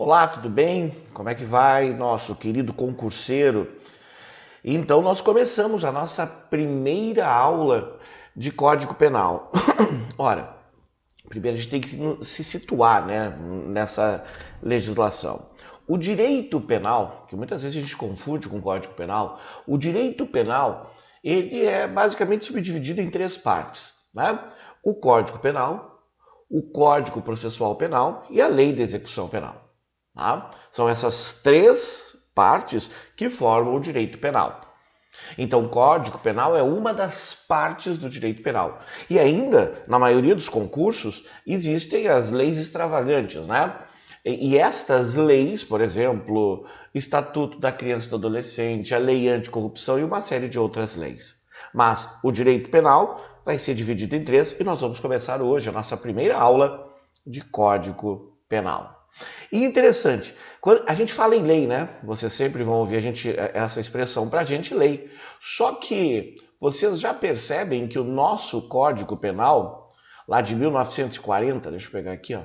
Olá, tudo bem? Como é que vai, nosso querido concurseiro? Então, nós começamos a nossa primeira aula de Código Penal. Ora, primeiro a gente tem que se situar, né, nessa legislação. O direito penal, que muitas vezes a gente confunde com o Código Penal, o direito penal, ele é basicamente subdividido em três partes, né? O Código Penal, o Código Processual Penal e a Lei de Execução Penal. Tá? São essas três partes que formam o direito penal. Então, o Código Penal é uma das partes do direito penal. E ainda, na maioria dos concursos, existem as leis extravagantes, né? E estas leis, por exemplo, Estatuto da Criança e do Adolescente, a Lei Anticorrupção e uma série de outras leis. Mas o direito penal vai ser dividido em três e nós vamos começar hoje a nossa primeira aula de Código Penal. E interessante, quando a gente fala em lei, né? Vocês sempre vão ouvir essa expressão pra gente, lei. Só que vocês já percebem que o nosso Código Penal, lá de 1940, deixa eu pegar aqui, ó.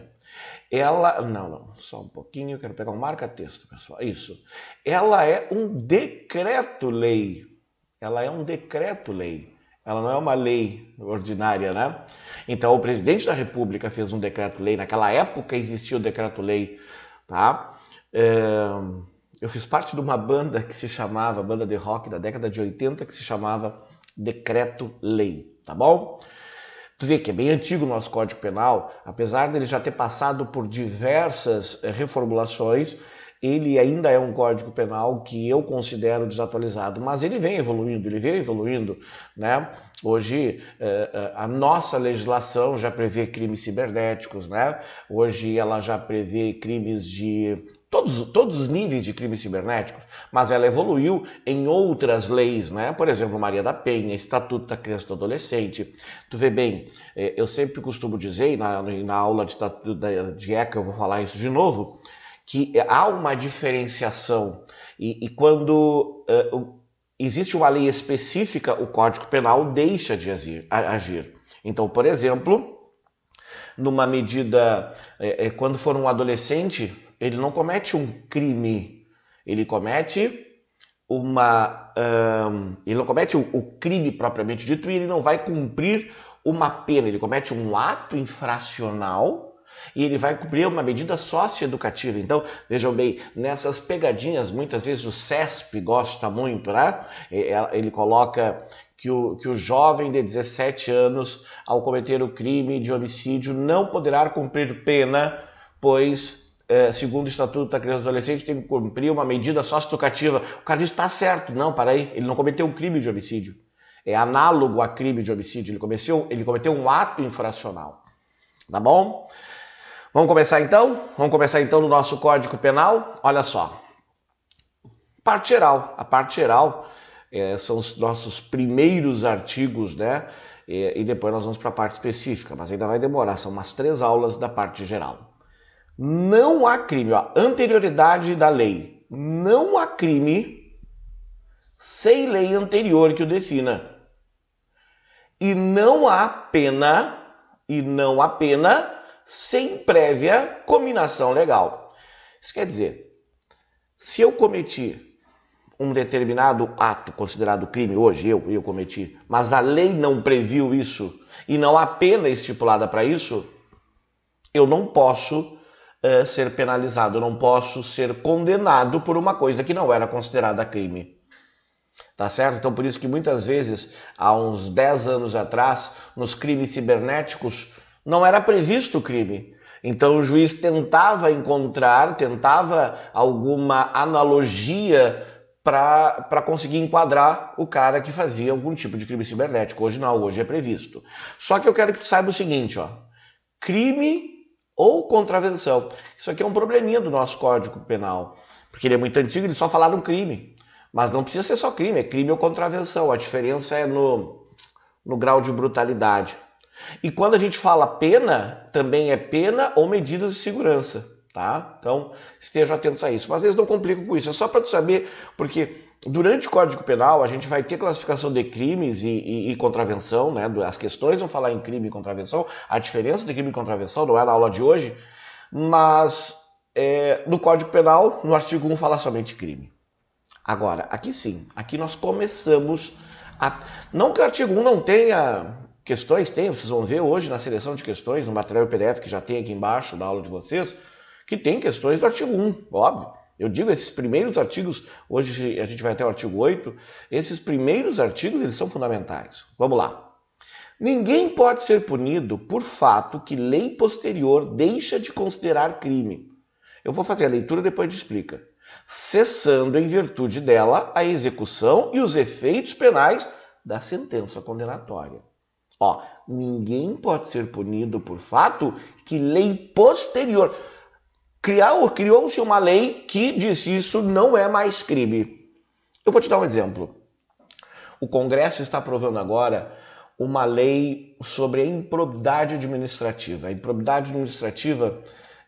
Não, só um pouquinho, quero pegar um marca-texto, pessoal. Isso. Ela é um decreto-lei. Ela é um decreto-lei. Ela não é uma lei ordinária, né? Então, o presidente da República fez um decreto-lei. Naquela época existia o decreto-lei, tá? Eu fiz parte de uma banda que se chamava, banda de rock da década de 80, que se chamava Decreto-Lei, tá bom? Tu vê que é bem antigo o nosso Código Penal, apesar dele já ter passado por diversas reformulações, ele ainda é um Código Penal que eu considero desatualizado, mas ele veio evoluindo, né? Hoje, a nossa legislação já prevê crimes cibernéticos, né? Hoje ela já prevê crimes de todos os níveis de crimes cibernéticos, mas ela evoluiu em outras leis, né? Por exemplo, Maria da Penha, Estatuto da Criança e do Adolescente. Tu vê bem, eu sempre costumo dizer, e na aula de Estatuto de ECA eu vou falar isso de novo, que há uma diferenciação e quando existe uma lei específica, o Código Penal deixa de agir. Então, por exemplo, numa medida, quando for um adolescente, ele não comete um crime, ele comete ele não comete o crime propriamente dito e ele não vai cumprir uma pena, ele comete um ato infracional e ele vai cumprir uma medida socioeducativa. Então, vejam bem, nessas pegadinhas, muitas vezes o CESP gosta muito, né? Ele coloca que o jovem de 17 anos, ao cometer o crime de homicídio, não poderá cumprir pena, pois, segundo o Estatuto da Criança e do Adolescente, tem que cumprir uma medida socioeducativa. O cara diz, está certo. Não, para aí, ele não cometeu um crime de homicídio. É análogo a crime de homicídio, ele cometeu um ato infracional. Tá bom? Vamos começar então? Vamos começar então no nosso Código Penal? Olha só. Parte geral. A parte geral são os nossos primeiros artigos, né? E depois nós vamos para a parte específica, mas ainda vai demorar. São umas 3 aulas da parte geral. Não há crime, ó, anterioridade da lei. Não há crime sem lei anterior que o defina. E não há pena sem prévia cominação legal. Isso quer dizer, se eu cometi um determinado ato considerado crime hoje, eu cometi, mas a lei não previu isso e não há pena estipulada para isso, eu não posso ser penalizado, eu não posso ser condenado por uma coisa que não era considerada crime. Tá certo? Então, por isso que muitas vezes, há uns 10 anos atrás, nos crimes cibernéticos, não era previsto o crime. Então o juiz tentava alguma analogia para conseguir enquadrar o cara que fazia algum tipo de crime cibernético. Hoje não, hoje é previsto. Só que eu quero que tu saiba o seguinte, ó. Crime ou contravenção. Isso aqui é um probleminha do nosso Código Penal, porque ele é muito antigo, ele só falaram crime. Mas não precisa ser só crime, é crime ou contravenção. A diferença é no grau de brutalidade. E quando a gente fala pena, também é pena ou medidas de segurança, tá? Então, estejam atentos a isso. Mas eles não complicam com isso, é só para tu saber, porque durante o Código Penal a gente vai ter classificação de crimes e contravenção, né? As questões vão falar em crime e contravenção, a diferença de crime e contravenção não é na aula de hoje, mas No Código Penal, no artigo 1, fala somente crime. Agora, aqui sim, aqui nós começamos a... Não que o artigo 1 não tenha questões, tem, vocês vão ver hoje na seleção de questões, no material PDF que já tem aqui embaixo da aula de vocês, que tem questões do artigo 1, óbvio. Eu digo, esses primeiros artigos, hoje a gente vai até o artigo 8, esses primeiros artigos, eles são fundamentais. Vamos lá. Ninguém pode ser punido por fato que lei posterior deixa de considerar crime. Eu vou fazer a leitura e depois a gente explica. Cessando em virtude dela a execução e os efeitos penais da sentença condenatória. Ninguém pode ser punido por fato que lei posterior... Criou-se uma lei que disse isso não é mais crime. Eu vou te dar um exemplo. O Congresso está aprovando agora uma lei sobre a improbidade administrativa. A improbidade administrativa,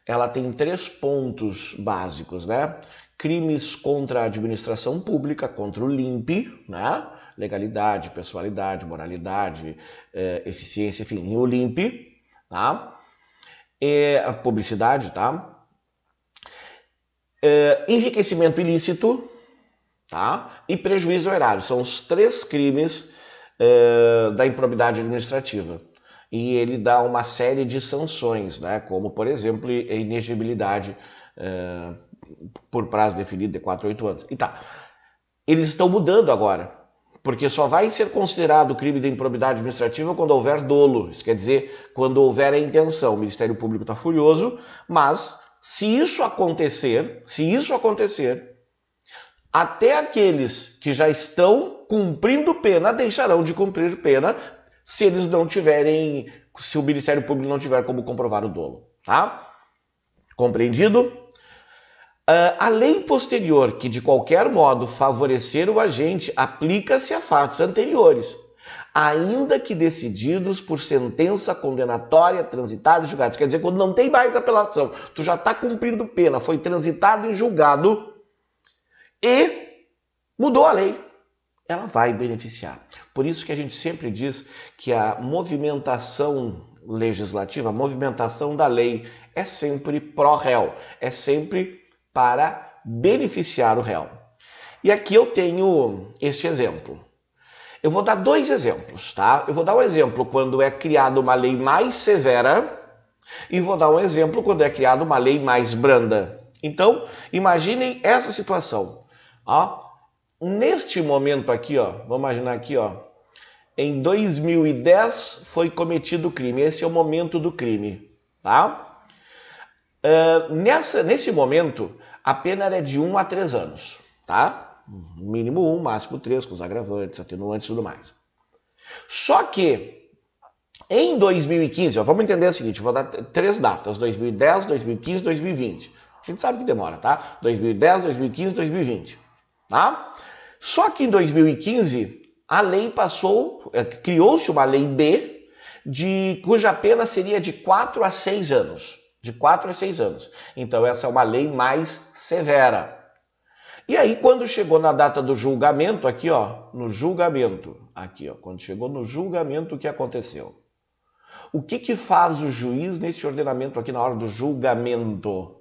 ela tem 3 pontos básicos, né? Crimes contra a administração pública, contra o LIMP, né? Legalidade, pessoalidade, moralidade, eficiência, enfim, o LIMP, tá? E a publicidade, tá? Enriquecimento ilícito, tá? E prejuízo ao erário. São os 3 crimes da improbidade administrativa. E ele dá uma série de sanções, né? Como, por exemplo, a inexigibilidade por prazo definido de 4 a 8 anos. E tá. Eles estão mudando agora, porque só vai ser considerado crime de improbidade administrativa quando houver dolo. Isso quer dizer, quando houver a intenção. O Ministério Público está furioso, mas se isso acontecer, até aqueles que já estão cumprindo pena deixarão de cumprir pena se eles não tiverem, se o Ministério Público não tiver como comprovar o dolo, tá? Compreendido? A lei posterior, que de qualquer modo favorecer o agente, aplica-se a fatos anteriores, ainda que decididos por sentença condenatória transitada em julgado. Quer dizer, quando não tem mais apelação, tu já está cumprindo pena, foi transitado em julgado e mudou a lei, ela vai beneficiar. Por isso que a gente sempre diz que a movimentação legislativa, a movimentação da lei é sempre pró-réu, é sempre para beneficiar o réu. E aqui eu tenho este exemplo. Eu vou dar 2 exemplos, tá? Eu vou dar um exemplo quando é criada uma lei mais severa e vou dar um exemplo quando é criada uma lei mais branda. Então, imaginem essa situação. Neste momento aqui, vamos imaginar aqui, em 2010 foi cometido o crime. Esse é o momento do crime, tá? Nesse momento, a pena era de 1 a 3 anos, tá? Mínimo 1, máximo 3, com os agravantes, atenuantes e tudo mais. Só que, em 2015, vamos entender o seguinte, vou dar 3 datas, 2010, 2015, 2020. A gente sabe que demora, tá? 2010, 2015, 2020, tá? Só que em 2015, a lei criou-se uma lei B, cuja pena seria de 4 a 6 anos. De 4 a 6 anos. Então, essa é uma lei mais severa. E aí, quando chegou na data do julgamento, aqui, no julgamento, quando chegou no julgamento, o que aconteceu? O que faz o juiz nesse ordenamento aqui na hora do julgamento?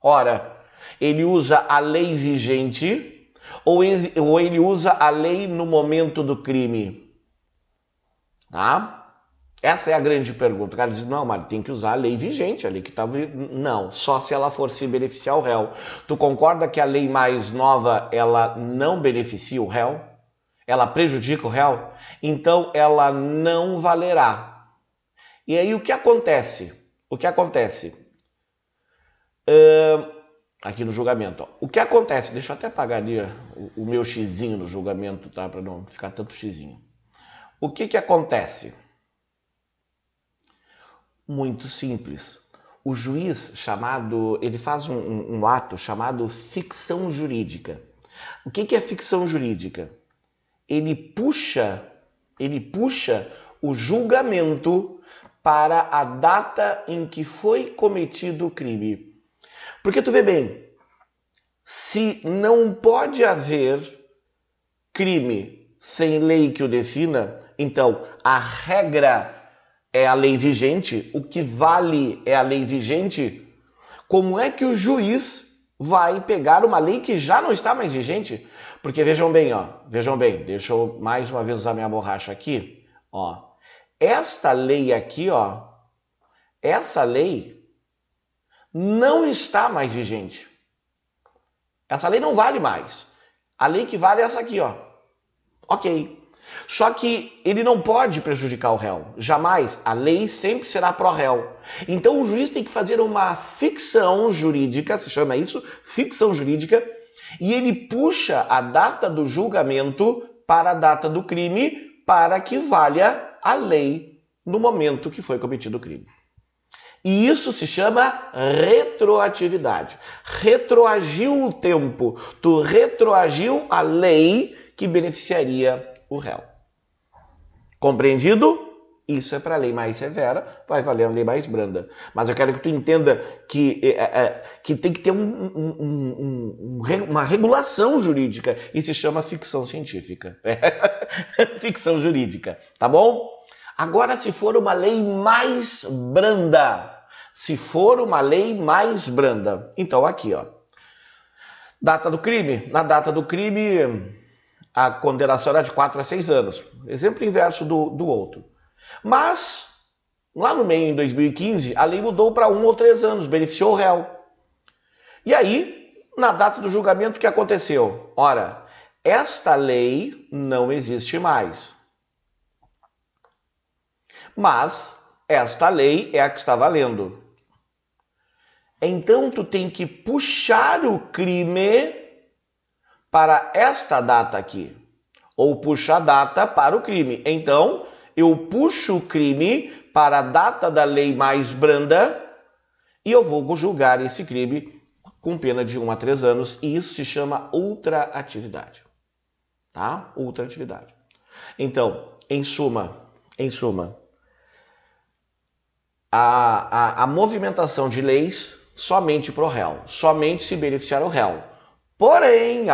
Ora, ele usa a lei vigente ou ele usa a lei no momento do crime? Tá? Essa é a grande pergunta. O cara diz, não, mas tem que usar a lei vigente, a lei que estava... Não, só se ela for se beneficiar o réu. Tu concorda que a lei mais nova, ela não beneficia o réu? Ela prejudica o réu? Então, ela não valerá. E aí, o que acontece? Aqui no julgamento. O que acontece? Deixa eu até apagar ali o meu xizinho no julgamento, tá? Para não ficar tanto xizinho. O que acontece? Muito simples. O juiz ele faz um ato chamado ficção jurídica. O que é ficção jurídica? Ele puxa o julgamento para a data em que foi cometido o crime. Porque tu vê bem, se não pode haver crime sem lei que o defina, então a regra é a lei vigente, o que vale é a lei vigente. como é que o juiz vai pegar uma lei que já não está mais vigente? Porque vejam bem, deixa eu mais uma vez usar minha borracha aqui, ó. Esta lei aqui, ó, essa lei não está mais vigente. Essa lei não vale mais. A lei que vale é essa aqui, ó. Ok. Só que ele não pode prejudicar o réu. Jamais. A lei sempre será pró-réu. Então o juiz tem que fazer uma ficção jurídica, se chama isso, ficção jurídica, e ele puxa a data do julgamento para a data do crime para que valha a lei no momento que foi cometido o crime. E isso se chama retroatividade. Retroagiu o tempo. Tu retroagiu a lei que beneficiaria o réu. Compreendido? Isso é para a lei mais severa, vai valer a lei mais branda. Mas eu quero que tu entenda que tem que ter uma regulação jurídica. E se chama ficção científica. Ficção jurídica, tá bom? Agora, se for uma lei mais branda, então aqui, ó, data do crime. Na data do crime, a condenação era de 4 a 6 anos. Exemplo inverso do outro. Mas, lá no meio, em 2015, a lei mudou para 1 ou 3 anos, beneficiou o réu. E aí, na data do julgamento, o que aconteceu? Ora, esta lei não existe mais. Mas esta lei é a que está valendo. Então tu tem que puxar o crime para esta data aqui. Ou puxa a data para o crime. Então eu puxo o crime para a data da lei mais branda e eu vou julgar esse crime com pena de 1 a 3 anos. E isso se chama ultraatividade. Tá? Ultraatividade. Então, em suma, a movimentação de leis somente para o réu, somente se beneficiar o réu. Porém,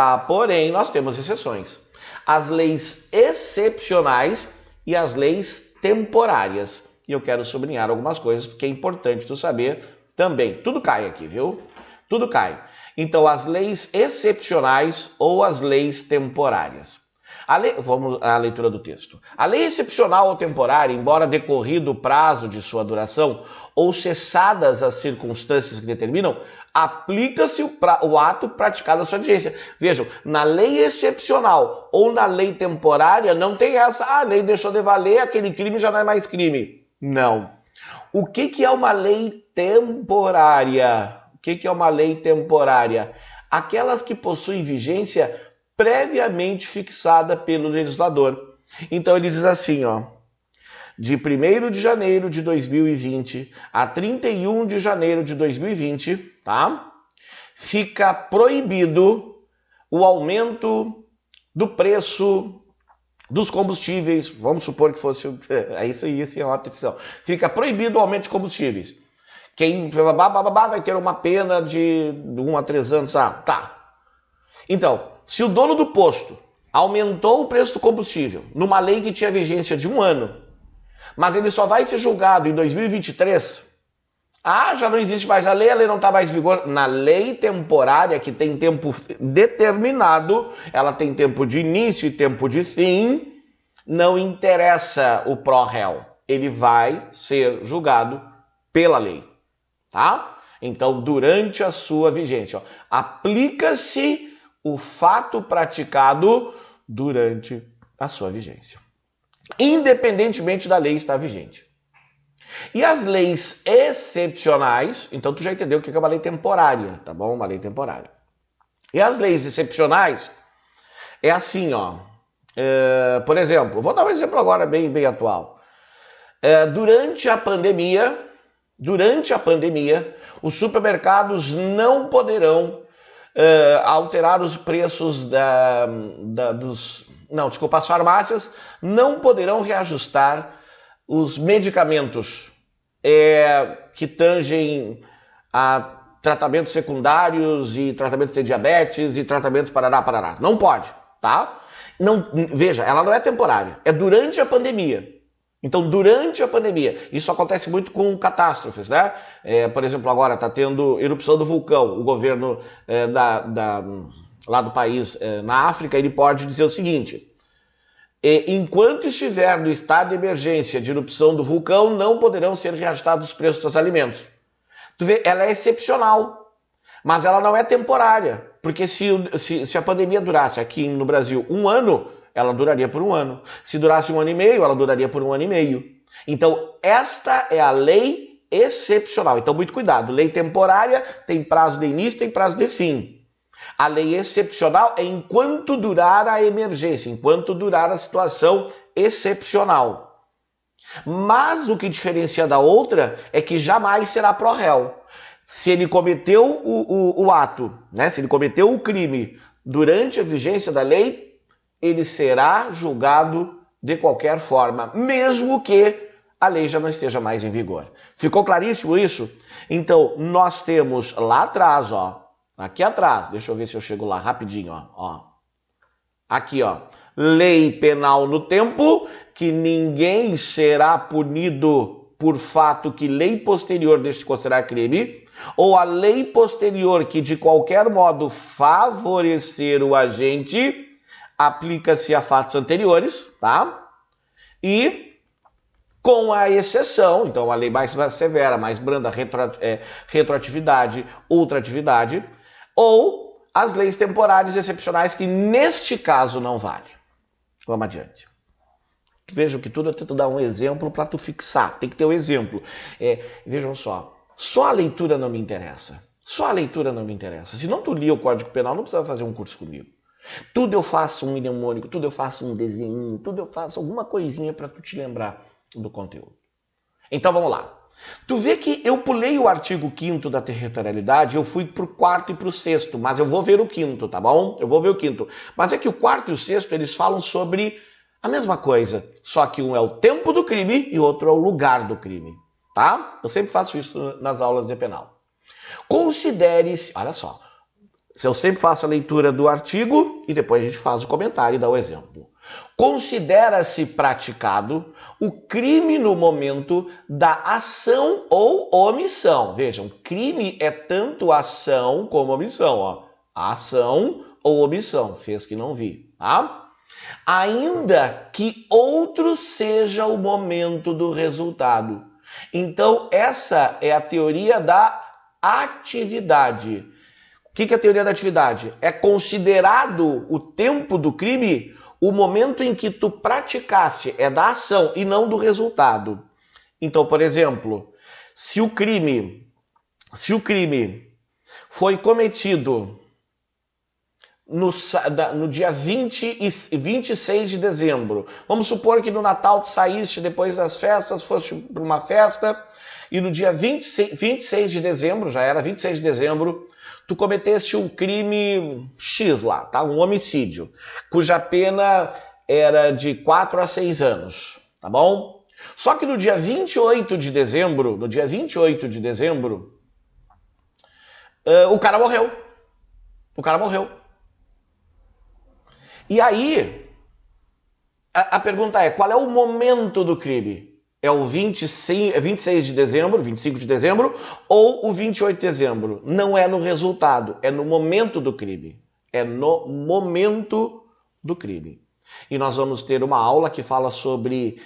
nós temos exceções. As leis excepcionais e as leis temporárias. E eu quero sublinhar algumas coisas, porque é importante tu saber também. Tudo cai aqui, viu? Tudo cai. Então, as leis excepcionais ou as leis temporárias. Vamos à leitura do texto. A lei excepcional ou temporária, embora decorrido o prazo de sua duração ou cessadas as circunstâncias que determinam, aplica-se o ato praticado à sua vigência. Vejam, na lei excepcional ou na lei temporária não tem essa, a lei deixou de valer, aquele crime já não é mais crime. Não. O que é uma lei temporária? O que é uma lei temporária? Aquelas que possuem vigência previamente fixada pelo legislador. Então ele diz assim, ó, de 1º de janeiro de 2020 a 31 de janeiro de 2020, tá? Fica proibido o aumento do preço dos combustíveis. Vamos supor que fosse, isso é uma artificial. Fica proibido o aumento de combustíveis. Quem vai ter uma pena de 1 a 3 anos, tá. Então, se o dono do posto aumentou o preço do combustível numa lei que tinha vigência de 1 ano, mas ele só vai ser julgado em 2023, já não existe mais a lei não está mais em vigor. Na lei temporária, que tem tempo determinado, ela tem tempo de início e tempo de fim, não interessa o pró-réu. Ele vai ser julgado pela lei, tá? Então, durante a sua vigência, aplica-se o fato praticado durante a sua vigência, independentemente da lei estar vigente. E as leis excepcionais, então tu já entendeu o que é uma lei temporária, tá bom? Uma lei temporária. E as leis excepcionais é assim, ó. Por exemplo, vou dar um exemplo agora bem atual. Durante a pandemia, os supermercados não poderão alterar os preços as farmácias não poderão reajustar os medicamentos que tangem a tratamentos secundários e tratamentos de diabetes e tratamentos parará. Não pode, tá? Não, veja, ela não é temporária, é durante a pandemia. Então, durante a pandemia, isso acontece muito com catástrofes, né? Por exemplo, agora está tendo erupção do vulcão. O governo lá do país, na África, ele pode dizer o seguinte: enquanto estiver no estado de emergência de erupção do vulcão, não poderão ser reajustados os preços dos alimentos. Tu vê, ela é excepcional, mas ela não é temporária, porque se a pandemia durasse aqui no Brasil 1 ano, ela duraria por 1 ano. Se durasse 1 ano e meio, ela duraria por 1 ano e meio. Então, esta é a lei excepcional. Então, muito cuidado. Lei temporária tem prazo de início, tem prazo de fim. A lei excepcional é enquanto durar a emergência, enquanto durar a situação excepcional. Mas o que diferencia da outra é que jamais será pró réu. Se ele cometeu o ato, né? Se ele cometeu o crime durante a vigência da lei, ele será julgado de qualquer forma, mesmo que a lei já não esteja mais em vigor. Ficou claríssimo isso? Então, nós temos lá atrás, ó, aqui atrás, deixa eu ver se eu chego lá rapidinho, ó. Aqui, ó, lei penal no tempo, que ninguém será punido por fato que lei posterior deixe de considerar crime, ou a lei posterior que de qualquer modo favorecer o agente, aplica-se a fatos anteriores, tá? E com a exceção, então a lei mais severa, mais branda, retroatividade, ultratividade, ou as leis temporárias excepcionais, que neste caso não vale. Vamos adiante. Vejam que tudo eu tento dar um exemplo para tu fixar, tem que ter um exemplo. Vejam só a leitura não me interessa. Só a leitura não me interessa. Se não tu lia o Código Penal, não precisa fazer um curso comigo. Tudo eu faço um mnemônico, tudo eu faço um desenho, tudo eu faço alguma coisinha para tu te lembrar do conteúdo. Então vamos lá. Tu vê que eu pulei o artigo 5º da territorialidade, eu fui pro 4º e pro 6º, mas eu vou ver o 5º, tá bom? Eu vou ver o 5º. Mas é que o 4º e o 6º, eles falam sobre a mesma coisa, só que um é o tempo do crime e o outro é o lugar do crime, tá? Eu sempre faço isso nas aulas de penal. Considere-se, olha só, eu sempre faço a leitura do artigo e depois a gente faz o comentário e dá o exemplo. Considera-se praticado o crime no momento da ação ou omissão. Vejam, crime é tanto ação como omissão, ó. Ação ou omissão, fez que não vi, tá? Ainda que outro seja o momento do resultado. Então, essa é a teoria da atividade. O que é a teoria da atividade? É considerado o tempo do crime o momento em que tu praticaste, é da ação e não do resultado. Então, por exemplo, se o crime foi cometido no dia 26 de dezembro, vamos supor que no Natal tu saíste depois das festas, foste para uma festa, e no dia 26 de dezembro, já era 26 de dezembro, tu cometeste um crime X lá, tá? Um homicídio, cuja pena era de 4 a 6 anos, tá bom? Só que no dia 28 de dezembro, o cara morreu. E aí, a pergunta é, qual é o momento do crime? É o 26 de dezembro, 25 de dezembro, ou o 28 de dezembro? Não é no resultado, é no momento do crime. É no momento do crime. E nós vamos ter uma aula que fala sobre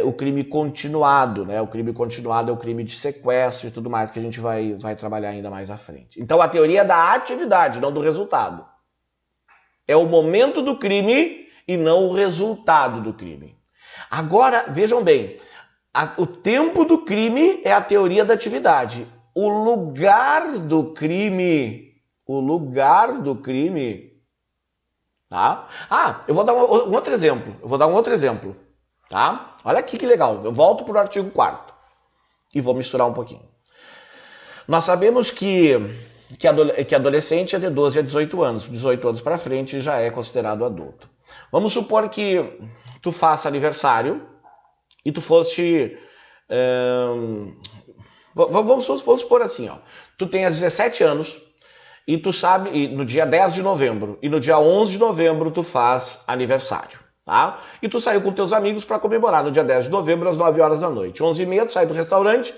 o crime continuado, né? O crime continuado é o crime de sequestro e tudo mais, que a gente vai trabalhar ainda mais à frente. Então, a teoria da atividade, não do resultado. É o momento do crime e não o resultado do crime. Agora, vejam bem, o tempo do crime é a teoria da atividade. O lugar do crime, tá? Eu vou dar um outro exemplo. Tá? Olha aqui que legal. Eu volto para o artigo 4º e vou misturar um pouquinho. Nós sabemos que adolescente é de 12 a 18 anos. 18 anos para frente já é considerado adulto. Vamos supor que tu faça aniversário e tu foste... Vamos supor assim, ó. Tu tenhas 17 anos e tu sabe... no dia 10 de novembro e no dia 11 de novembro tu faz aniversário, tá? E tu saiu com teus amigos para comemorar no dia 10 de novembro, às 9 horas da noite. 11h30, tu sai do restaurante,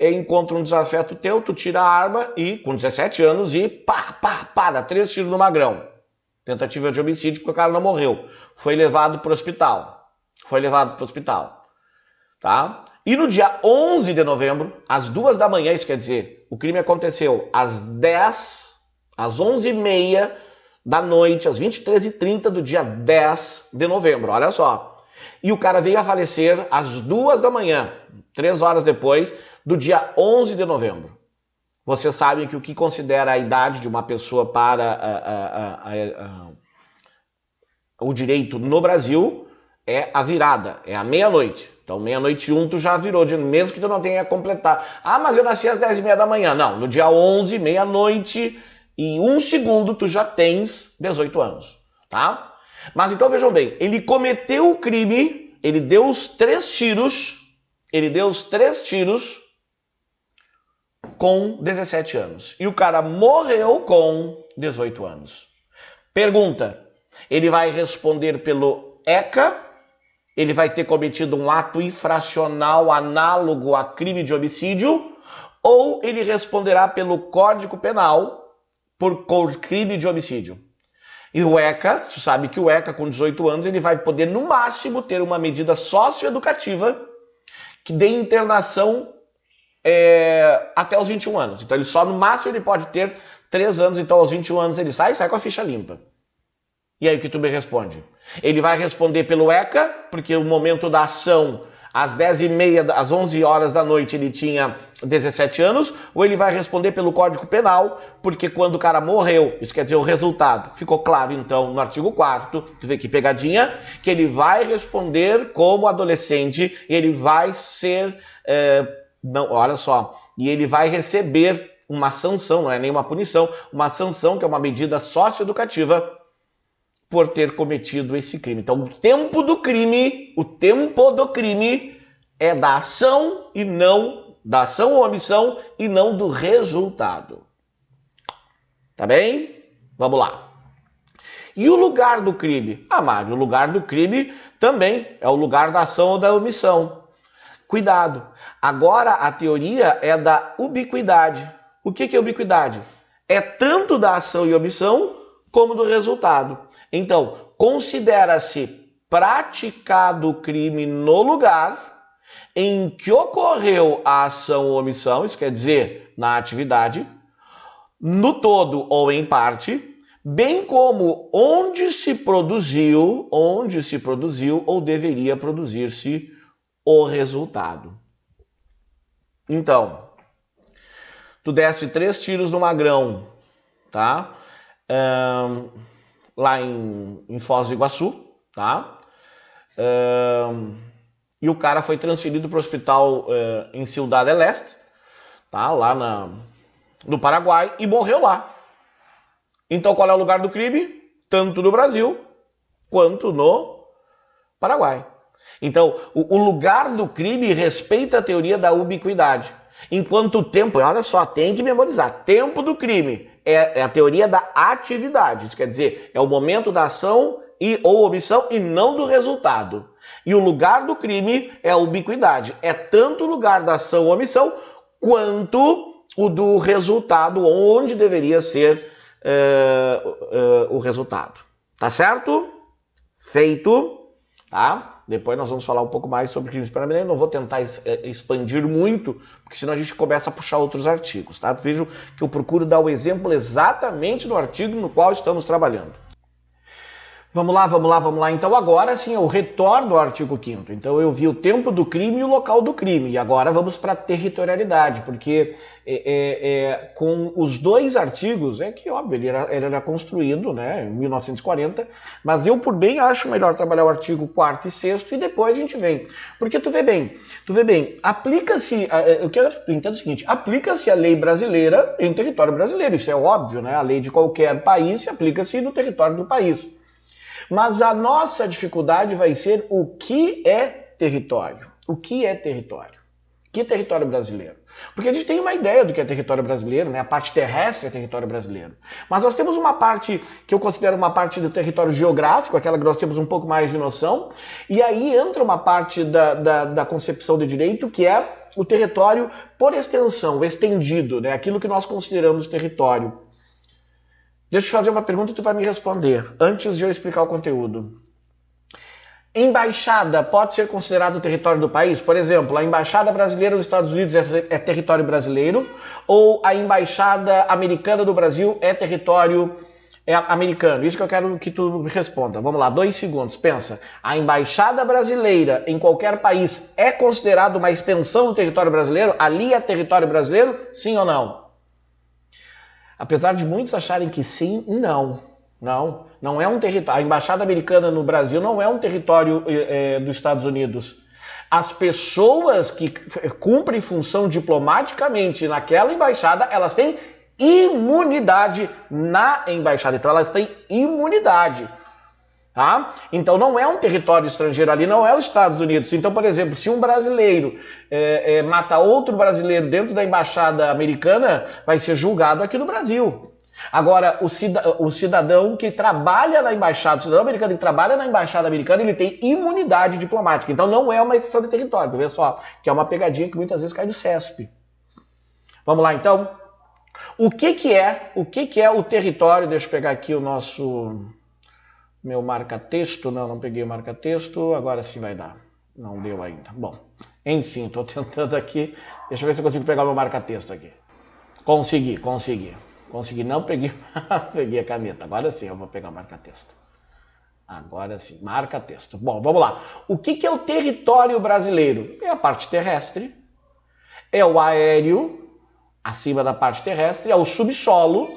encontra um desafeto teu, tu tira a arma e, com 17 anos, e pá, dá 3 tiros no magrão. Tentativa de homicídio porque o cara não morreu. Foi levado para o hospital. Tá? E no dia 11 de novembro, às 2 da manhã, isso quer dizer, o crime aconteceu às 11h30 da noite, às 23h30 do dia 10 de novembro, olha só. E o cara veio a falecer às 2 da manhã, 3 horas depois, do dia 11 de novembro. Vocês sabem que o que considera a idade de uma pessoa para o direito no Brasil é a virada, é a meia-noite. Então, meia-noite e 1 tu já virou, mesmo que tu não tenha completado. Ah, mas eu nasci às 10h30 da manhã. Não, no dia 11, meia-noite e 1 segundo tu já tens 18 anos, tá? Mas então vejam bem, ele cometeu o crime, ele deu os 3 tiros com 17 anos. E o cara morreu com 18 anos. Pergunta, ele vai responder pelo ECA? Ele vai ter cometido um ato infracional análogo a crime de homicídio? Ou ele responderá pelo Código Penal por crime de homicídio? E o ECA, você sabe que o ECA com 18 anos, ele vai poder no máximo ter uma medida socioeducativa que dê internação até os 21 anos. Então ele só no máximo ele pode ter 3 anos, então aos 21 anos ele sai com a ficha limpa. E aí o que tu me responde? Ele vai responder pelo ECA, porque o momento da ação, às 10h30, às 11 horas da noite, ele tinha 17 anos, ou ele vai responder pelo Código Penal, porque quando o cara morreu, isso quer dizer o resultado, ficou claro então no artigo 4º, tu vê que pegadinha, que ele vai responder como adolescente, e ele vai ser, olha só, e ele vai receber uma sanção, não é nem uma punição, uma sanção que é uma medida socioeducativa, por ter cometido esse crime. Então, o tempo do crime é da ação e não da ação ou omissão e não do resultado. Tá bem? Vamos lá. E o lugar do crime? Ah, Mário, o lugar do crime também é o lugar da ação ou da omissão. Cuidado. Agora a teoria é da ubiquidade. O que é ubiquidade? É tanto da ação e omissão como do resultado. Então, considera-se praticado o crime no lugar em que ocorreu a ação ou omissão, isso quer dizer, na atividade, no todo ou em parte, bem como onde se produziu ou deveria produzir-se o resultado. Então, tu deste 3 tiros no magrão, tá? Lá em Foz do Iguaçu, tá? E o cara foi transferido para o hospital em Ciudad del Este, tá? Lá no Paraguai, e morreu lá. Então qual é o lugar do crime? Tanto no Brasil quanto no Paraguai. Então o lugar do crime respeita a teoria da ubiquidade. Enquanto o tempo, olha só, tem que memorizar, tempo do crime é a teoria da atividade, isso quer dizer, é o momento da ação ou omissão e não do resultado. E o lugar do crime é a ubiquidade, é tanto o lugar da ação ou omissão quanto o do resultado, onde deveria ser o resultado. Tá certo? Feito, tá? Depois nós vamos falar um pouco mais sobre crimes penais. Eu não vou tentar expandir muito, porque senão a gente começa a puxar outros artigos, tá? Vejam que eu procuro dar o exemplo exatamente no artigo no qual estamos trabalhando. Vamos lá. Então agora sim, eu retorno ao artigo 5º. Então eu vi o tempo do crime e o local do crime. E agora vamos para a territorialidade, porque com os 2 artigos, é que óbvio, ele era construído, né, em 1940, mas eu por bem acho melhor trabalhar o artigo 4º e 6º e depois a gente vem. Porque tu vê bem, aplica-se, eu quero que tu entenda o seguinte, aplica-se a lei brasileira em território brasileiro, isso é óbvio, né, a lei de qualquer país se aplica-se no território do país. Mas a nossa dificuldade vai ser o que é território. O que é território? Que território brasileiro? Porque a gente tem uma ideia do que é território brasileiro, né? A parte terrestre é território brasileiro. Mas nós temos uma parte que eu considero uma parte do território geográfico, aquela que nós temos um pouco mais de noção, e aí entra uma parte da concepção de direito, que é o território por extensão, o estendido, né? Aquilo que nós consideramos território. Deixa eu te fazer uma pergunta e tu vai me responder, antes de eu explicar o conteúdo. Embaixada pode ser considerado território do país? Por exemplo, a embaixada brasileira dos Estados Unidos é território brasileiro, ou a embaixada americana do Brasil é território americano? Isso que eu quero que tu me responda. Vamos lá, 2 segundos, pensa. A embaixada brasileira em qualquer país é considerado uma extensão do território brasileiro? Ali é território brasileiro? Sim ou não? Apesar de muitos acharem que sim, não. Não é um território. A embaixada americana no Brasil não é um território dos Estados Unidos. As pessoas que cumprem função diplomaticamente naquela embaixada, elas têm imunidade na embaixada. Então elas têm imunidade. Tá? Então não é um território estrangeiro ali, não é os Estados Unidos. Então, por exemplo, se um brasileiro mata outro brasileiro dentro da embaixada americana, vai ser julgado aqui no Brasil. Agora, o cidadão que trabalha na embaixada, o cidadão americano que trabalha na embaixada americana, ele tem imunidade diplomática. Então não é uma extensão de território, tu vê só, que é uma pegadinha que muitas vezes cai do CESP. Vamos lá então? O que é o território? Deixa eu pegar aqui o meu marca-texto. Não peguei o marca-texto, agora sim vai dar. Não deu ainda. Bom, enfim, estou tentando aqui. Deixa eu ver se eu consigo pegar o meu marca-texto aqui. Consegui. Não peguei, peguei a caneta. Agora sim eu vou pegar o marca-texto. Agora sim, marca-texto. Bom, vamos lá. O que é o território brasileiro? É a parte terrestre, é o aéreo, acima da parte terrestre, é o subsolo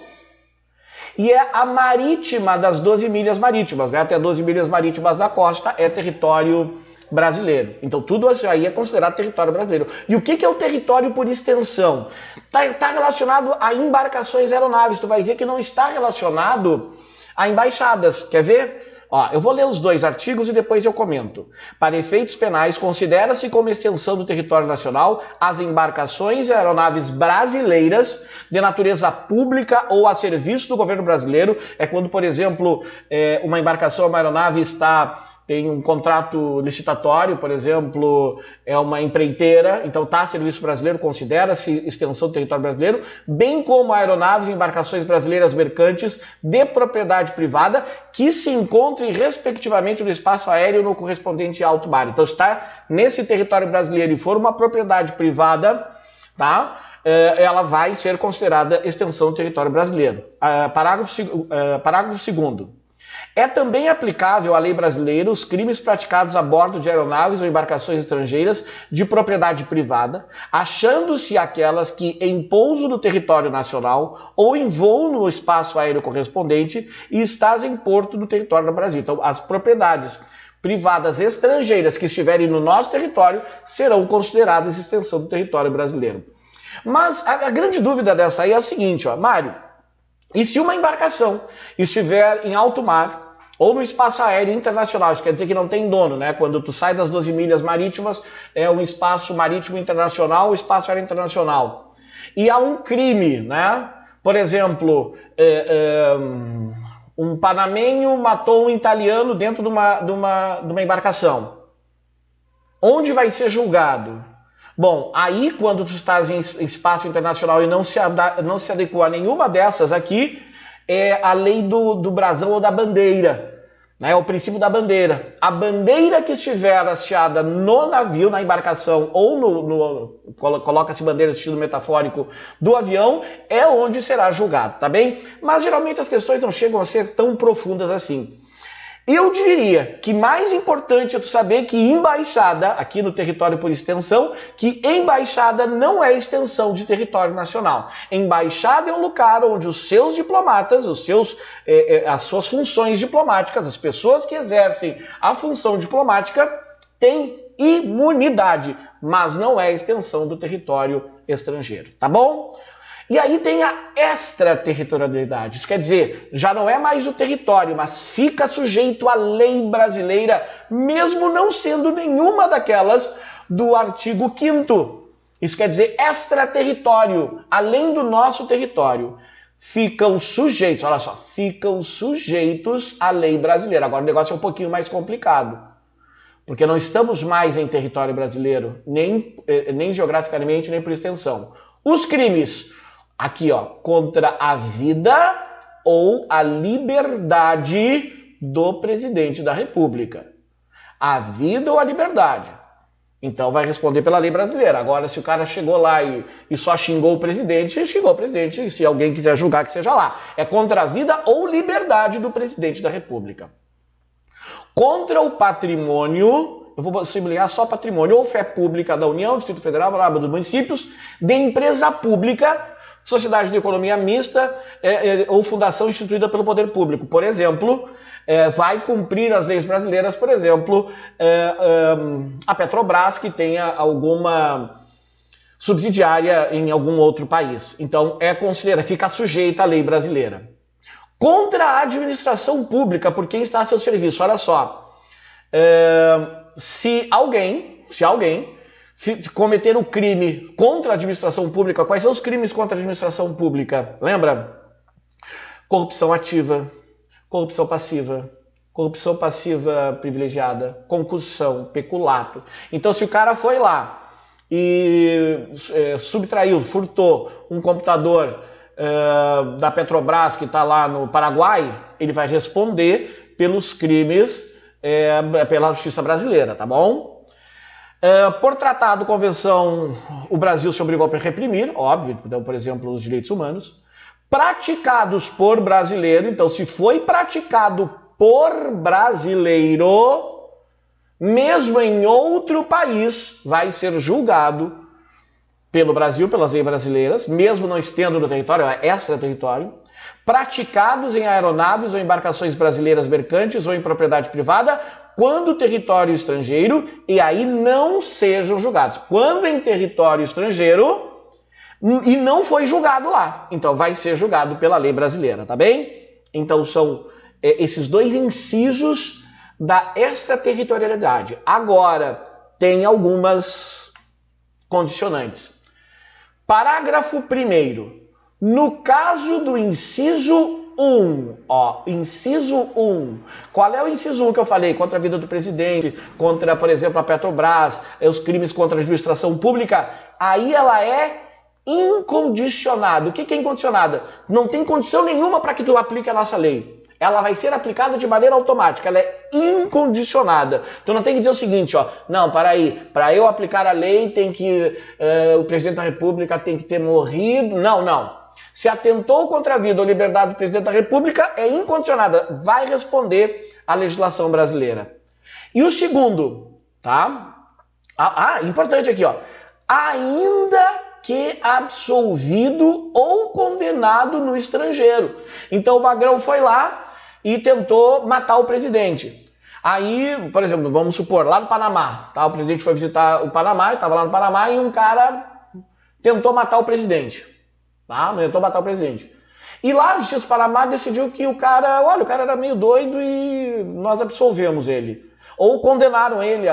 e é a marítima das 12 milhas marítimas, né? Até 12 milhas marítimas da costa é território brasileiro. Então tudo isso aí é considerado território brasileiro. E o que é o território por extensão? Está relacionado a embarcações aeronaves. Tu vai ver que não está relacionado a embaixadas. Quer ver? Ó, eu vou ler os 2 artigos e depois eu comento. Para efeitos penais, considera-se como extensão do território nacional as embarcações e aeronaves brasileiras de natureza pública ou a serviço do governo brasileiro. É quando, por exemplo, uma embarcação ou uma aeronave tem um contrato licitatório, por exemplo, é uma empreiteira, então está a serviço brasileiro, considera-se extensão do território brasileiro, bem como aeronaves e embarcações brasileiras mercantes de propriedade privada que se encontrem respectivamente no espaço aéreo no correspondente alto mar. Então está nesse território brasileiro e for uma propriedade privada, tá? Ela vai ser considerada extensão do território brasileiro. Parágrafo 2º. É também aplicável à lei brasileira os crimes praticados a bordo de aeronaves ou embarcações estrangeiras de propriedade privada, achando-se aquelas que, em pouso no território nacional ou em voo no espaço aéreo correspondente e estás em porto no território do Brasil. Então, as propriedades privadas estrangeiras que estiverem no nosso território serão consideradas extensão do território brasileiro. Mas a grande dúvida dessa aí é a seguinte, ó, Mário, e se uma embarcação estiver em alto mar ou no espaço aéreo internacional, isso quer dizer que não tem dono, né? Quando tu sai das 12 milhas marítimas, é um espaço marítimo internacional, o espaço aéreo internacional. E há um crime, né? Por exemplo, um panamenho matou um italiano dentro de uma embarcação. Onde vai ser julgado? Bom, aí quando tu estás em espaço internacional e não se adequa a nenhuma dessas aqui, é a lei do brasão ou da bandeira, né? É o princípio da bandeira. A bandeira que estiver hasteada no navio, na embarcação, ou coloca-se bandeira no sentido metafórico do avião, é onde será julgado, tá bem? Mas geralmente as questões não chegam a ser tão profundas assim. Eu diria que mais importante é tu saber que embaixada, aqui no território por extensão, que embaixada não é extensão de território nacional. Embaixada é um lugar onde os seus diplomatas, as suas funções diplomáticas, as pessoas que exercem a função diplomática, têm imunidade, mas não é extensão do território estrangeiro, tá bom? E aí tem a extraterritorialidade, isso quer dizer, já não é mais o território, mas fica sujeito à lei brasileira, mesmo não sendo nenhuma daquelas do artigo 5º. Isso quer dizer extraterritório, além do nosso território. Ficam sujeitos, olha só, ficam sujeitos à lei brasileira. Agora o negócio é um pouquinho mais complicado, porque não estamos mais em território brasileiro, nem geograficamente, nem por extensão. Os crimes, aqui ó, contra a vida ou a liberdade do presidente da República. A vida ou a liberdade. Então vai responder pela lei brasileira. Agora, se o cara chegou lá e só xingou o presidente, xingou o presidente. E se alguém quiser julgar, que seja lá. É contra a vida ou liberdade do presidente da República. Contra o patrimônio, eu vou sublinhar só patrimônio, ou fé pública da União, Distrito Federal, dos municípios, de empresa pública, sociedade de economia mista ou fundação instituída pelo poder público. Por exemplo, vai cumprir as leis brasileiras, por exemplo, a Petrobras, que tenha alguma subsidiária em algum outro país. Então, fica sujeita à lei brasileira. Contra a administração pública, por quem está a seu serviço. Olha só, se alguém cometer o crime contra a administração pública, quais são os crimes contra a administração pública? Lembra? Corrupção ativa, corrupção passiva privilegiada, concussão, peculato. Então, se o cara foi lá e subtraiu, furtou um computador da Petrobras que está lá no Paraguai, ele vai responder pelos crimes pela justiça brasileira, tá bom? Por tratado, convenção, o Brasil se obrigou a reprimir, óbvio, então, por exemplo, os direitos humanos, praticados por brasileiro. Então, se foi praticado por brasileiro, mesmo em outro país, vai ser julgado pelo Brasil, pelas leis brasileiras, mesmo não estando no território, é extraterritório, praticados em aeronaves ou embarcações brasileiras mercantes ou em propriedade privada, quando território estrangeiro, e aí não sejam julgados. Quando em território estrangeiro e não foi julgado lá, então vai ser julgado pela lei brasileira, tá bem? Então são esses dois incisos da extraterritorialidade. Agora, tem algumas condicionantes. Parágrafo 1º. No caso do inciso 1, inciso 1. Qual é o inciso 1 que eu falei? Contra a vida do presidente, contra, por exemplo, a Petrobras, os crimes contra a administração pública. Aí ela é incondicionada. O que é incondicionada? Não tem condição nenhuma para que tu aplique a nossa lei. Ela vai ser aplicada de maneira automática, ela é incondicionada. Tu não tem que dizer o seguinte, não, para eu aplicar a lei tem que, o presidente da República tem que ter morrido. Não. Se atentou contra a vida ou liberdade do presidente da República, é incondicionada, vai responder à legislação brasileira. E o segundo, tá? Importante aqui, ainda que absolvido ou condenado no estrangeiro. Então o Magrão foi lá e tentou matar o presidente. Aí, por exemplo, vamos supor, lá no Panamá, tá? O presidente foi visitar o Panamá, estava lá no Panamá e um cara tentou matar o presidente. Tá? Tentou matar o presidente. E lá a Justiça do Panamá decidiu que o cara era meio doido e nós absolvemos ele. Ou condenaram ele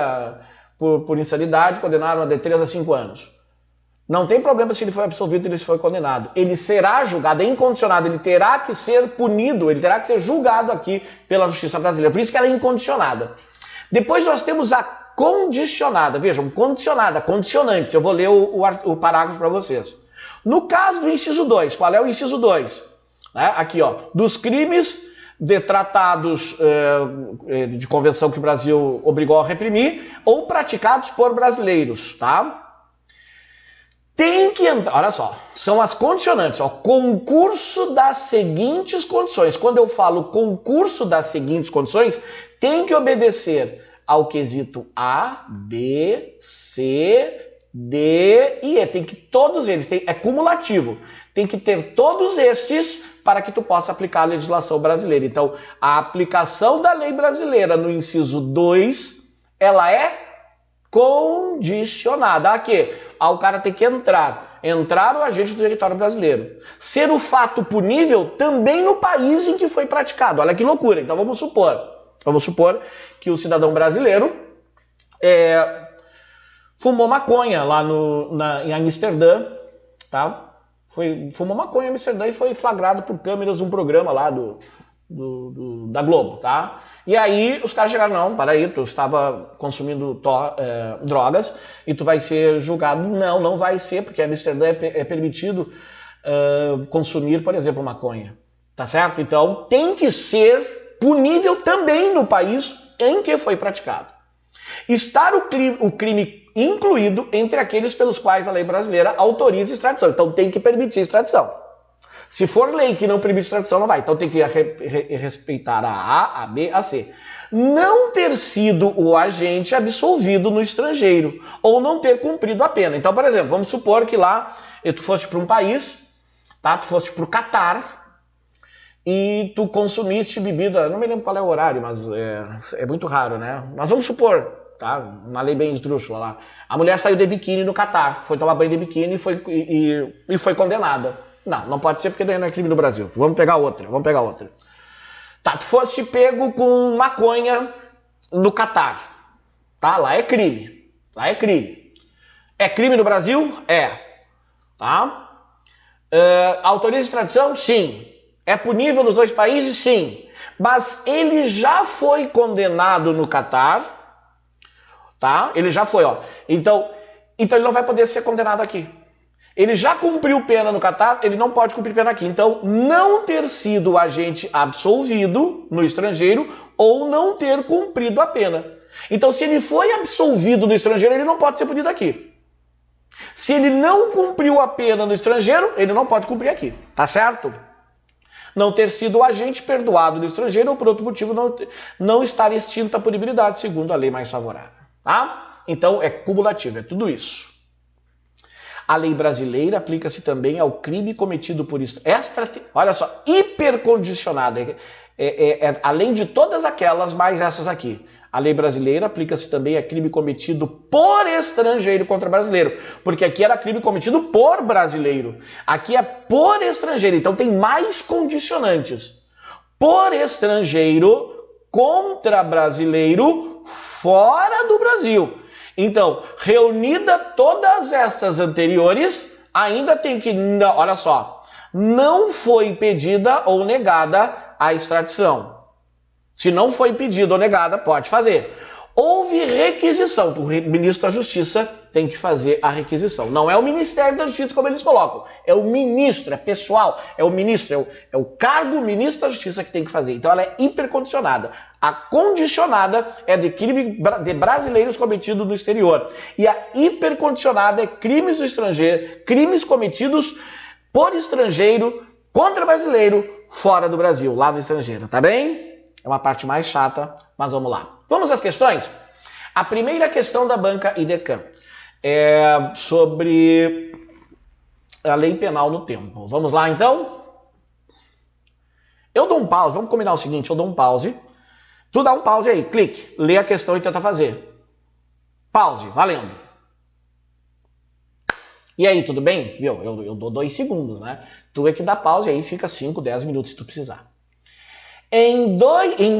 por insanidade, condenaram de 3 a 5 anos. Não tem problema se ele foi absolvido ou ele foi condenado. Ele será julgado, é incondicionado, ele terá que ser punido, ele terá que ser julgado aqui pela justiça brasileira. Por isso que ela é incondicionada. Depois nós temos a condicionada. Vejam, condicionada, condicionantes. Eu vou ler o parágrafo para vocês. No caso do inciso 2, qual é o inciso 2? Aqui, dos crimes de tratados de convenção que o Brasil obrigou a reprimir ou praticados por brasileiros, tá? Tem que entrar, olha só, são as condicionantes, concurso das seguintes condições. Quando eu falo concurso das seguintes condições, tem que obedecer ao quesito A, B, C, D e E. Tem que todos eles, é cumulativo. Tem que ter todos estes para que tu possa aplicar a legislação brasileira. Então, a aplicação da lei brasileira no inciso 2, ela é condicionada a quê? Ao cara ter que entrar o agente do território brasileiro. Ser o fato punível também no país em que foi praticado. Olha que loucura. Então vamos supor que o cidadão brasileiro fumou maconha lá em Amsterdã, tá? Fumou maconha em Amsterdã e foi flagrado por câmeras de um programa lá da Globo, tá? E aí os caras chegaram, não, para aí, tu estava consumindo drogas e tu vai ser julgado. Não, não vai ser, porque em Amsterdã é permitido consumir, por exemplo, maconha, tá certo? Então tem que ser punível também no país em que foi praticado. Estar o crime incluído entre aqueles pelos quais a lei brasileira autoriza extradição. Então tem que permitir extradição. Se for lei que não permite extradição, não vai. Então tem que respeitar a A, a B, a C. Não ter sido o agente absolvido no estrangeiro ou não ter cumprido a pena. Então, por exemplo, vamos supor que lá tu foste para um país, tá? Tu foste para o Catar e tu consumiste bebida, não me lembro qual é o horário, mas é muito raro, né? Mas vamos supor, tá? Uma lei bem esdrúxula lá. A mulher saiu de biquíni no Catar, foi tomar banho de biquíni e foi condenada. Não, não pode ser porque daí não é crime no Brasil. Vamos pegar outra. Tá, tu fosse pego com maconha no Catar. Tá, lá é crime. É crime no Brasil? É. Tá? Autoriza extradição? Sim. É punível nos dois países? Sim. Mas ele já foi condenado no Catar. Tá? Ele já foi, ó. Então ele não vai poder ser condenado aqui. Ele já cumpriu pena no Catar, ele não pode cumprir pena aqui. Então, não ter sido agente absolvido no estrangeiro ou não ter cumprido a pena. Então, se ele foi absolvido no estrangeiro, ele não pode ser punido aqui. Se ele não cumpriu a pena no estrangeiro, ele não pode cumprir aqui. Tá certo? Não ter sido agente perdoado no estrangeiro ou por outro motivo não estar extinta a punibilidade, segundo a lei mais favorável. Tá? Então, é cumulativo, é tudo isso. A lei brasileira aplica-se também ao crime cometido por olha só, hipercondicionada. Além de todas aquelas, mais essas aqui. A lei brasileira aplica-se também a crime cometido por estrangeiro contra brasileiro. Porque aqui era crime cometido por brasileiro. Aqui é por estrangeiro. Então tem mais condicionantes. Por estrangeiro contra brasileiro fora do Brasil. Então, reunida todas estas anteriores, ainda tem que, olha só, não foi pedida ou negada a extradição. Se não foi pedida ou negada, pode fazer. Houve requisição, o ministro da Justiça tem que fazer a requisição. Não é o Ministério da Justiça como eles colocam, é o ministro, é pessoal, é o ministro, é o cargo ministro da Justiça que tem que fazer. Então ela é hipercondicionada. A condicionada é de crime de brasileiros cometidos no exterior. E a hipercondicionada é crimes do estrangeiro, crimes cometidos por estrangeiro contra brasileiro fora do Brasil, lá no estrangeiro, tá bem? É uma parte mais chata, mas vamos lá. Vamos às questões? A primeira questão da banca IDECAM é sobre a lei penal no tempo. Vamos lá, então? Eu dou um pause, vamos combinar o seguinte, eu dou um pause. Tu dá um pause aí, clique, lê a questão e tenta fazer. Pause, valendo. E aí, tudo bem? Viu? Eu dou 2 segundos, né? Tu é que dá pause aí, fica 5, 10 minutos se tu precisar. Em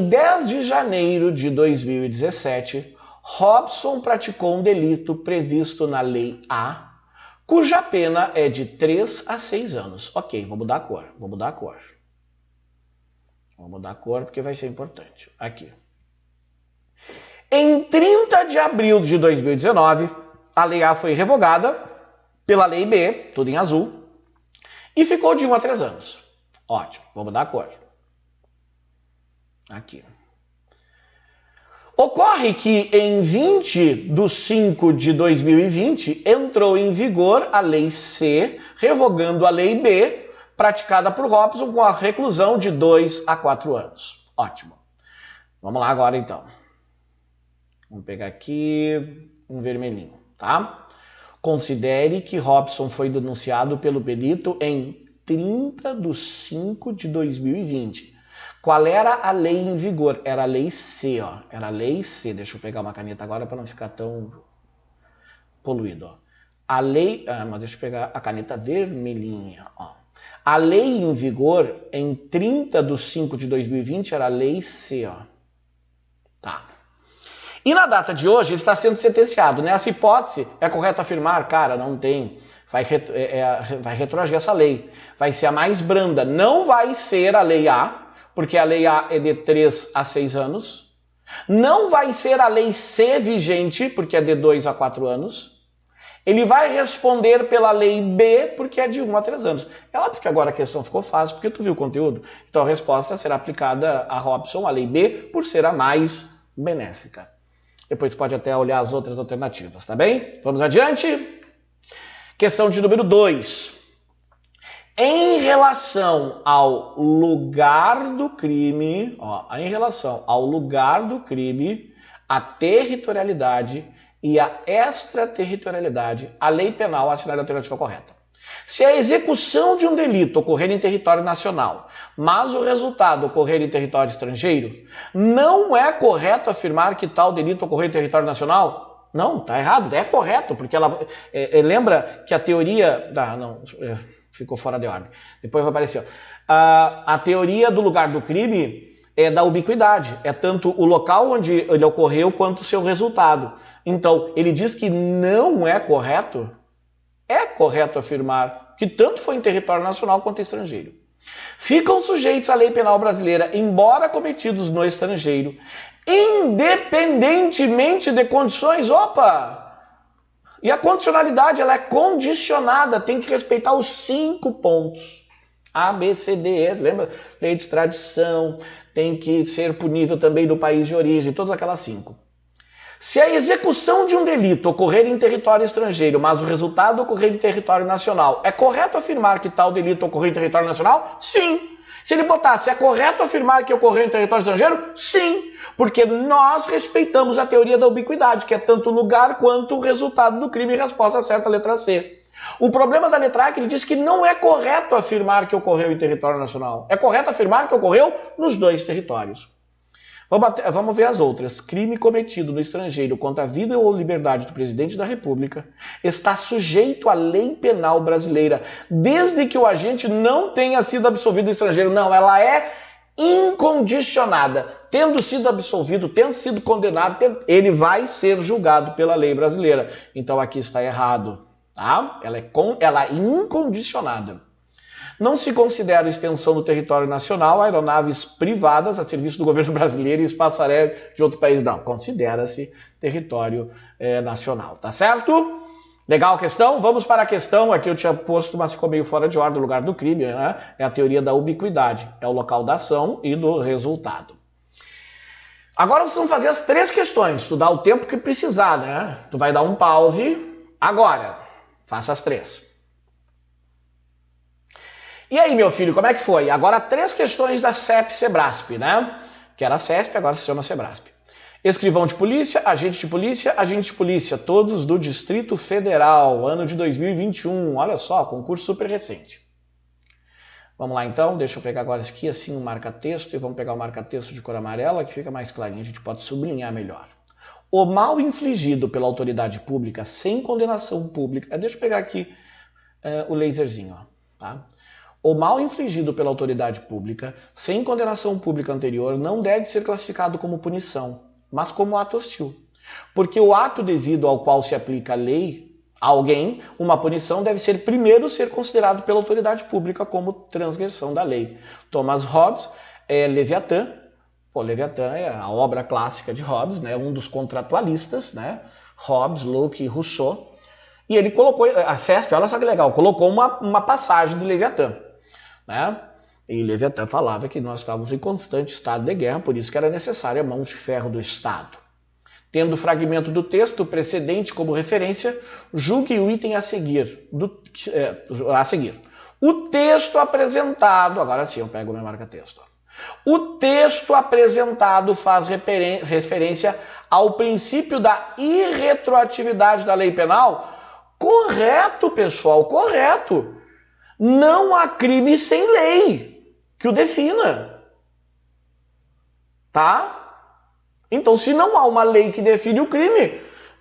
10 de janeiro de 2017, Robson praticou um delito previsto na Lei A, cuja pena é de 3 a 6 anos. Ok, vou mudar a cor. Vou mudar a cor porque vai ser importante. Aqui. Em 30 de abril de 2019, a Lei A foi revogada pela Lei B, tudo em azul, e ficou de 1 a 3 anos. Ótimo, vou mudar a cor. Aqui. Ocorre que em 20 de 5 de 2020 entrou em vigor a Lei C, revogando a Lei B, praticada por Robson com a reclusão de 2 a 4 anos. Ótimo. Vamos lá agora então. Vamos pegar aqui um vermelhinho, tá? Considere que Robson foi denunciado pelo delito em 30 de 5 de 2020. Qual era a lei em vigor? Era a Lei C, ó. Era a Lei C. Deixa eu pegar uma caneta agora para não ficar tão poluído, ó. A lei... mas deixa eu pegar a caneta vermelhinha, ó. A lei em vigor em 30 de 5 de 2020 era a Lei C, ó. Tá. E na data de hoje ele está sendo sentenciado. Nessa hipótese, é correto afirmar? Cara, não tem. Vai retroagir essa lei. Vai ser a mais branda. Não vai ser a lei A, porque a lei A é de 3 a 6 anos. Não vai ser a lei C vigente, porque é de 2 a 4 anos. Ele vai responder pela lei B, porque é de 1 a 3 anos. É óbvio que agora a questão ficou fácil, porque tu viu o conteúdo. Então a resposta será aplicada a Robson, a lei B, por ser a mais benéfica. Depois tu pode até olhar as outras alternativas, tá bem? Vamos adiante? Questão de número 2. Em relação ao lugar do crime, a territorialidade e a extraterritorialidade, a lei penal assinala a alternativa correta. Se a execução de um delito ocorrer em território nacional, mas o resultado ocorrer em território estrangeiro, não é correto afirmar que tal delito ocorreu em território nacional? Não, tá errado, é correto, porque ela lembra que a teoria... ficou fora de ordem. Depois vai aparecer. A teoria do lugar do crime é da ubiquidade, é tanto o local onde ele ocorreu quanto o seu resultado. Então, ele diz que não é correto afirmar que tanto foi em território nacional quanto estrangeiro. Ficam sujeitos à lei penal brasileira, embora cometidos no estrangeiro, independentemente de condições. E a condicionalidade, ela é condicionada, tem que respeitar os 5 pontos. A, B, C, D, E, lembra? Lei de extradição, tem que ser punível também do país de origem, todas aquelas 5. Se a execução de um delito ocorrer em território estrangeiro, mas o resultado ocorrer em território nacional, é correto afirmar que tal delito ocorreu em território nacional? Sim. Se ele botasse, é correto afirmar que ocorreu em território estrangeiro? Sim. Porque nós respeitamos a teoria da ubiquidade, que é tanto o lugar quanto o resultado do crime, resposta certa, letra C. O problema da letra A é que ele diz que não é correto afirmar que ocorreu em território nacional. É correto afirmar que ocorreu nos 2 territórios. Vamos ver as outras. Crime cometido no estrangeiro contra a vida ou liberdade do presidente da República está sujeito à lei penal brasileira, desde que o agente não tenha sido absolvido no estrangeiro. Não, ela é incondicionada. Tendo sido absolvido, tendo sido condenado, ele vai ser julgado pela lei brasileira. Então aqui está errado. Tá? Ela é incondicionada. Não se considera extensão do território nacional aeronaves privadas a serviço do governo brasileiro e espaço aéreo de outro país. Não, considera-se território nacional, tá certo? Legal a questão? Vamos para a questão, aqui eu tinha posto, mas ficou meio fora de ordem, o lugar do crime, né? É a teoria da ubiquidade, é o local da ação e do resultado. Agora vocês vão fazer as 3 questões, tu dá o tempo que precisar, né? Tu vai dar um pause agora, faça as 3. E aí, meu filho, como é que foi? Agora 3 questões da CEP-Sebrasp, né? Que era a CESP, agora se chama Sebrasp. Escrivão de polícia, agente de polícia, todos do Distrito Federal, ano de 2021. Olha só, concurso super recente. Vamos lá então, deixa eu pegar agora aqui assim um marca-texto e vamos pegar o marca-texto de cor amarela que fica mais clarinho, a gente pode sublinhar melhor. O mal infligido pela autoridade pública sem condenação pública... Deixa eu pegar aqui o laserzinho, ó, tá? O mal infligido pela autoridade pública, sem condenação pública anterior, não deve ser classificado como punição, mas como ato hostil. Porque o ato devido ao qual se aplica a lei a alguém, uma punição, deve ser primeiro ser considerado pela autoridade pública como transgressão da lei. Thomas Hobbes, Leviatã. Leviatã é a obra clássica de Hobbes, né? Um dos contratualistas, né? Hobbes, Locke e Rousseau. E ele colocou, a CESP, olha só que legal, colocou uma passagem de Leviatã. Né? E Leviatã falava que nós estávamos em constante estado de guerra, por isso que era necessária a mão de ferro do Estado. Tendo o fragmento do texto precedente como referência, julgue o item a seguir. O texto apresentado, agora sim eu pego o meu marca-texto. O texto apresentado faz referência ao princípio da irretroatividade da lei penal? Correto, pessoal, correto. Não há crime sem lei que o defina. Tá? Então, se não há uma lei que define o crime,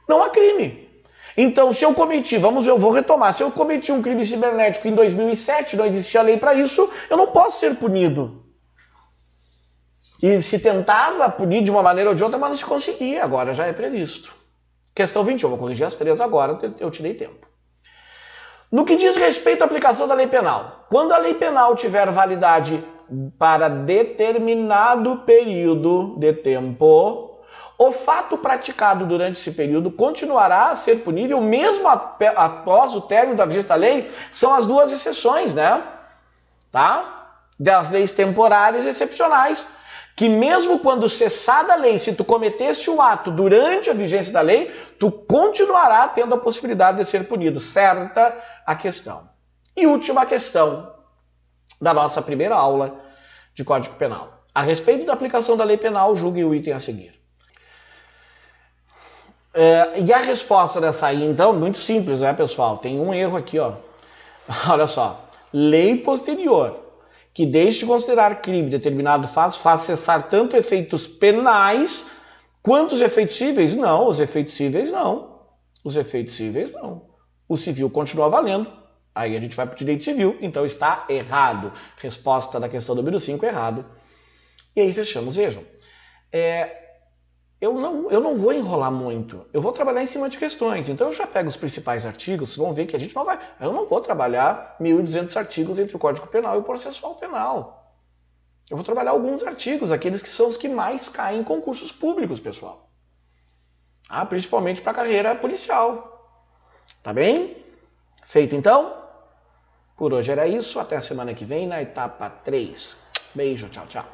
não há crime. Então, se eu cometi, eu vou retomar, se eu cometi um crime cibernético em 2007, não existia lei para isso, eu não posso ser punido. E se tentava punir de uma maneira ou de outra, mas não se conseguia, agora já é previsto. Questão 21, vou corrigir as 3 agora, eu te dei tempo. No que diz respeito à aplicação da lei penal, quando a lei penal tiver validade para determinado período de tempo, o fato praticado durante esse período continuará a ser punível mesmo após o término da vigência da lei. São as 2 exceções, né? Tá? Das leis temporárias e excepcionais, que mesmo quando cessada a lei, se tu cometeste o ato durante a vigência da lei, tu continuará tendo a possibilidade de ser punido. Certa a questão. E última questão da nossa primeira aula de Código Penal. A respeito da aplicação da lei penal, julgue o item a seguir. E a resposta dessa aí, então, muito simples, né, pessoal? Tem um erro aqui, ó. Olha só. Lei posterior que deixe de considerar crime determinado fato faz cessar tanto efeitos penais quanto os efeitos cíveis? Não, os efeitos cíveis não. Os efeitos cíveis não. O civil continua valendo. Aí a gente vai para o direito civil, então está errado. Resposta da questão número 5, errado. E aí fechamos. Vejam, eu não vou enrolar muito. Eu vou trabalhar em cima de questões. Então eu já pego os principais artigos, vocês vão ver que a gente não vai... Eu não vou trabalhar 1.200 artigos entre o Código Penal e o Processual Penal. Eu vou trabalhar alguns artigos, aqueles que são os que mais caem em concursos públicos, pessoal. Principalmente para a carreira policial. Tá bem? Feito então? Por hoje era isso. Até a semana que vem na etapa 3. Beijo, tchau, tchau.